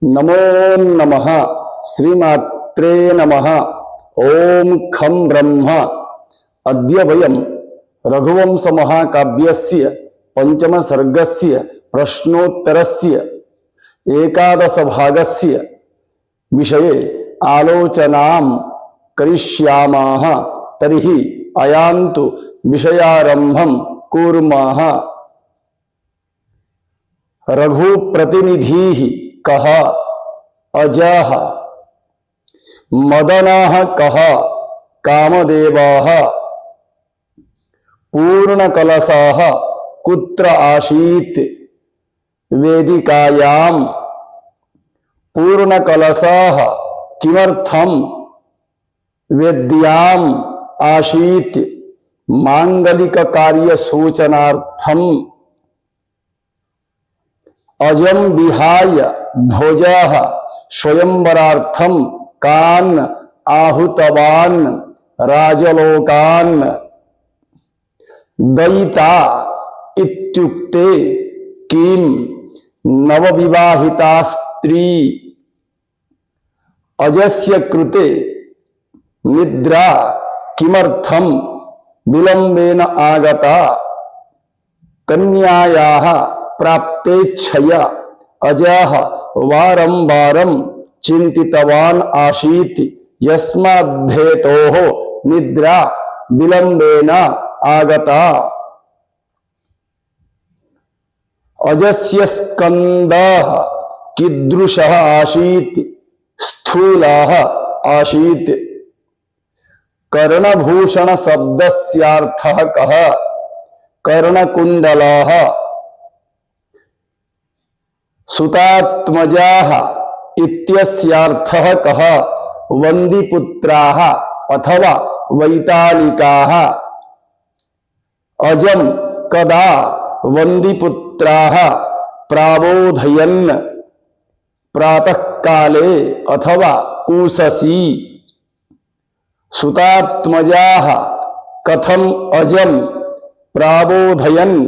नमो नमः श्रीमात्रे नमः। ओम खं ब्रह्म। अद्य वयं रघुवंश महाकाव्यस्य पंचम सर्गस्य प्रश्नोत्तरस्य एकादश भागस्य विषये आलोचनां करिष्यामः। तर्हि अयान्तु विषयारम्भं कुर्मः। रघुप्रतिनिधिः कः अजः मदनः कः कामदेवः पूर्णकलशः कुत्र आसीत् वेदिकायां पूर्णकलशः किमर्थं वेद्याम् आसीत् मांगलिककार्यसूचनार्थम् अजं विहाय ध्वजः स्वयंवरार्थं कान् आहुतवान् राजलोकान्। दयिता इत्युक्ते किं नवविवाहिता स्त्री अजस्य कृते निद्रा किमर्थं विलंबेन आगता। कन्यायाः प्राप्तेच्छया अजः वारं वारं चिन्तितवान् आसीत् यस्माद्धेतोः निद्रा विलंबेन आगता। अजस्य स्कन्धः कीदृशः आसीत् स्थूलः आसीत्। कर्णभूषण शब्दस्यार्थः कः। कर्णकुण्डलः। सुतात्मजाः इत्यस्यार्थः कः। वन्दिपुत्राः अथवा वैतालिकाः। अजं कदा वन्दिपुत्राः प्राबोधयन् प्रातःकाले अथवा उषसि। सुतात्मजाः कथम अजं प्राबोधयन्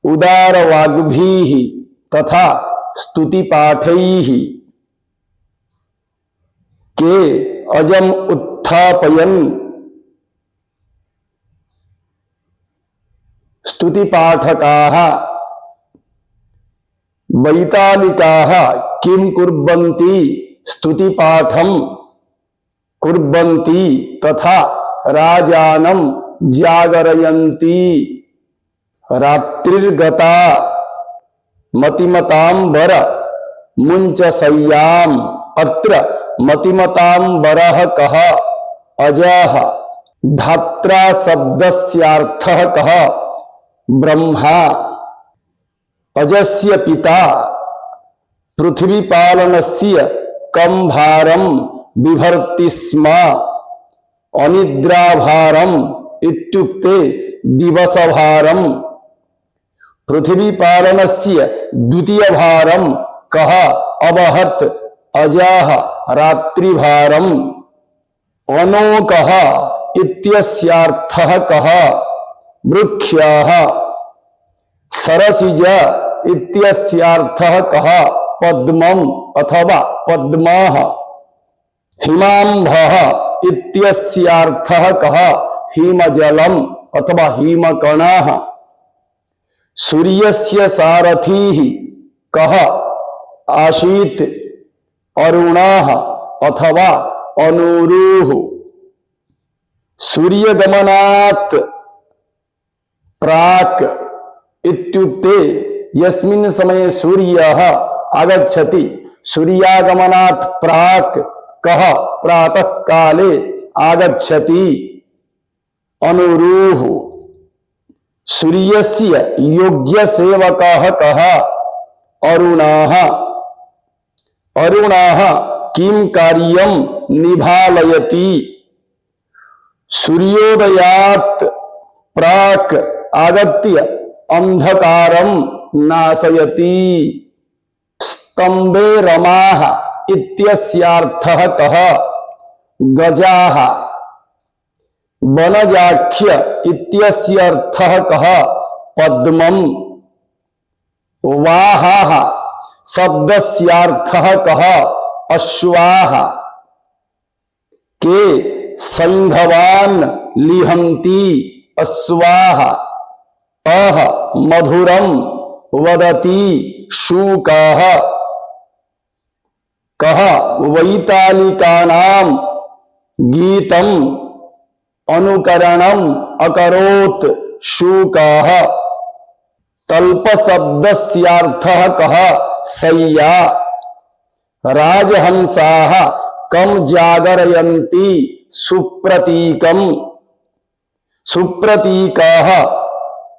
उदारवाग्भिः तथा स्तुतिपाठैः। के अजम् उत्थापयन् स्तुतिपाठकाः। वैतालिकाः किं कुर्वन्ति स्तुतिपाठं कुर्वन्ति तथा राजानं जागरयन्ति। रात्रिर्गता मतिमतांबर मुञ्चशय्याम्। अत्र मतिमतांबरः कः। अजः। धात्रा शब्दस्यार्थः कः। ब्रह्मा। अजस्य पिता पृथ्वीपालनस्य कं भारं बिभर्ति स्म। अनिद्राभारम् इत्युक्ते दिवसभारम्। पृथ्वीपालनस्य द्वितीय भारं कः अवहत्। अजः रात्रिभारम्। अनोकः इत्यस्यार्थः कः। वृक्षः। सरसिज इत्यस्यार्थः कः। पद्मम् अथवा पद्मः। हिमाम्भः इत्यस्यार्थः कः। हिमजलम् अथवा हिमकणः। सूर्यस्य सारथिः कः आसीत्। अरुणः अथवा अनुरुः। सूर्यगमनात् प्राक् इत्युक्ते यस्मिन् समये सूर्यः आगच्छति। सूर्यागमनात् प्राक् कः प्रातः काले आगच्छति। अनुरुः। सूर्यस्य योग्य सेवकः कः। अरुणः। अरुणः किं कार्यं निभालयति। सूर्योदयात् प्राक् आगत्य अंधकारं नाशयति। स्तंभे रमाः इत्यस्यार्थः कः। गजाः। वनजाख्य इत्यस्यर्थः कः। पद्मम्। वाहाः शब्दस्यार्थः कः अश्वाः के सैन्धवान् लिहन्ति अश्वाः अह मधुरं वदति शूकाः कः वैतालिकानां गीतम् अनुकरणम् अकरोत् शूकाः तल्पशब्दस्यार्थः कः शय्या राजहंसाः कम जागरयन्ति सुप्रतीकम् सुप्रतीकः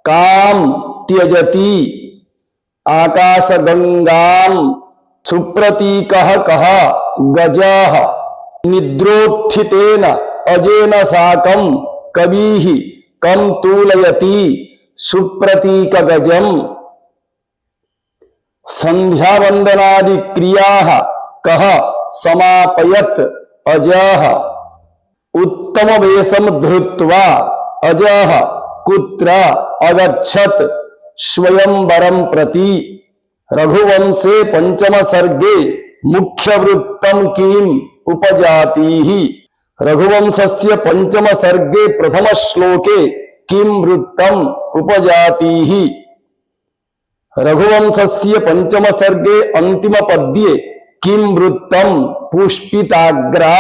काम त्यजति आकाशगंगाम् सुप्रतीकः कः गजः निद्रोत्थितेन अजेन साकं कविः कम तूलयति सुप्रतीक गजम् संध्यावंदनादि क्रियाः कः समापयत् अजः उत्तम वेशम धृत्वा अजः कुत्र अगच्छत् स्वयंवरं प्रति रघुवंशे पंचम सर्गे मुख्य वृत्तम किम उपजातिः रघुवंशस्य पंचम सर्गे प्रथम श्लोके किम वृत्तम उपजातिः रघुवंशस्य पंचम सर्गे अंतिम पद्ये किम वृत्तम पुष्पिताग्रा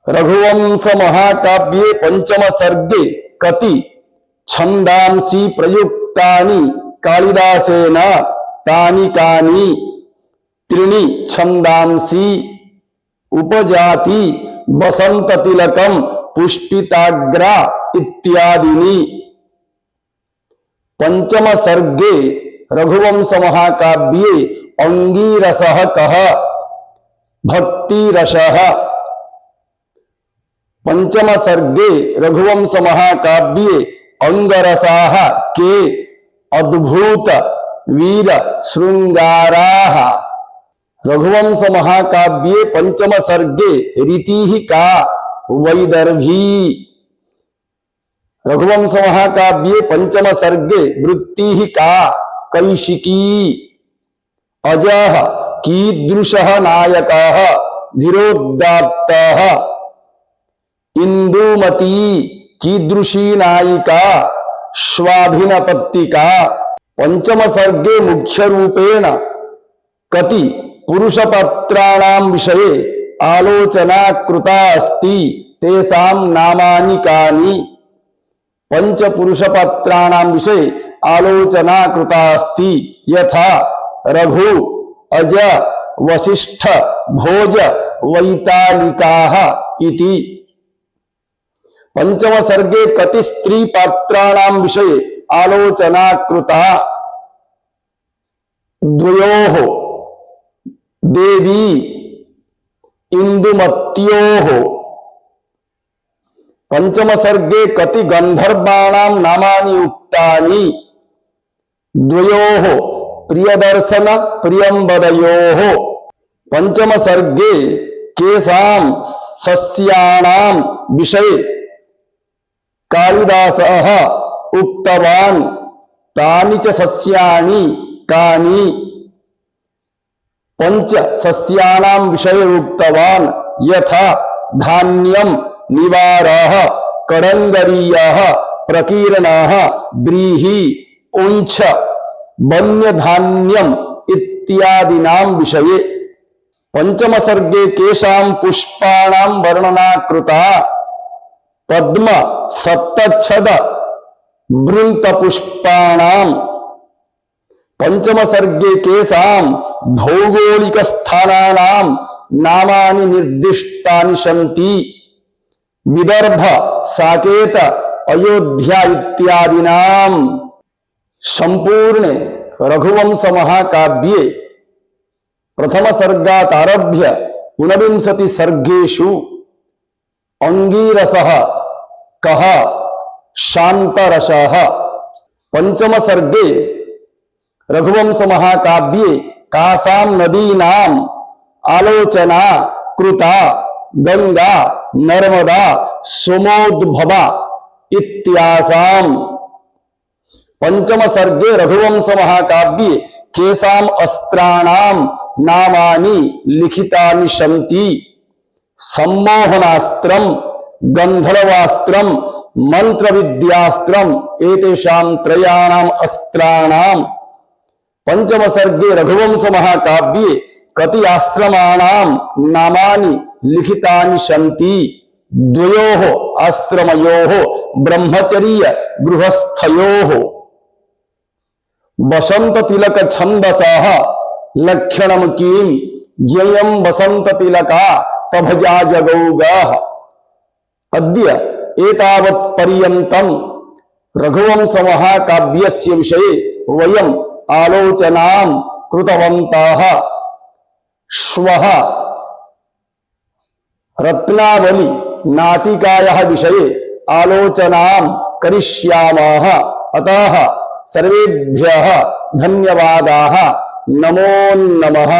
रघुवंश महाकाव्ये पंचम सर्गे कति छंदांसि प्रयुक्तानि कालिदासेन तानि कानि त्रीणि छंदांसि उपजाति बसंत तिलकम पुष्पिताग्रा इत्यादिनी पंचम सर्गे रघुवंश महाकाव्ये अंगीरसः कः भक्तिरसः पंचम सर्गे रघुवंश महाकाव्ये अंगरसाः के अद्भुत वीर श्रृंगाराः रघुवंश महाकाव्ये पंचम सर्गे रीतिः का वैदर्भी रघुवंश महाकाव्ये पंचम सर्गे वृत्तिः का कैशिकी अजः कीदृशः नायकः धीरोदात्तः इंदुमती कीदृशी नायिका स्वाभिनपत्तिका पंचम सर्गे मुख्य रूपेण कति पुरुष पत्राणां विषये आलोचना कृता अस्ति तेषां नामानि कानि पंच पुरुष पत्राणां विषये आलोचना कृता अस्ति यथा रघु अज वसिष्ठ भोज वैतालिकाः इति पंचम सर्गे कति स्त्री पात्राणां विषये आलोचना कृता द्वयोः देवी इंदुमत्योः पंचम सर्गे कति गंधर्वाणां नामानि उक्तानि द्वयोः प्रियदर्शन प्रियंवदयोः पंचम सर्गे केषां सस्यानां विषये कालिदासः उक्तवान् तानि च सस्यानि कानि पंच सस्यानां विषये उक्तवान् यथा धान्यं निवारः कड़ंगरीयः प्रकीर्णः व्रीहि उंच वन्यधान्यम इत्यादीनां विषये पंचम सर्गे केषां पुष्पाणां वर्णना कृता पद्म सप्तच्छद वृंत पुष्पाणां पंचम सर्गे केषां भौगोलिक स्थानानां नामानि निर्दिष्टानि सन्ति विदर्भ साकेत अयोध्या इत्यादीनां संपूर्ण रघुवंश महाकाव्ये प्रथम सर्गात् आरभ्य ऊनविंशति सर्गेषु अंगीरसः कः शांतरसः पंचम सर्गे रघुवंश महाकाव्ये कासां नदीनां आलोचना कृता गंगा नर्मदा सोमोद्भवा इत्यासां पंचम सर्गे रघुवंश महाकाव्ये केषाम् अस्त्राणां नामानि लिखितानि सन्ति सम्मोहनास्त्रं गंधर्वास्त्रं मंत्रविद्यास्त्रम् एतेषां त्रयाणाम् अस्त्राणां पंचम सर्गे रघुवंश महाकाव्ये कति आश्रमाणां नामानि लिखितानि सन्ति द्वयोः आश्रमयोः ब्रह्मचर्य गृहस्थयोः वसंत तिलक छंदसः लक्षणं किं ज्ञेयं वसंत तिलका तभजा जगौगः। अद्य एतावत् पर्यन्तं रघुवंश महाकाव्यस्य विषये वयम् आलोचनां कृतवन्तः। श्वः रत्नावली नाटिकायाः विषये आलोचनां करिष्यामः। अतः सर्वेभ्यः धन्यवादाः। नमो नमः।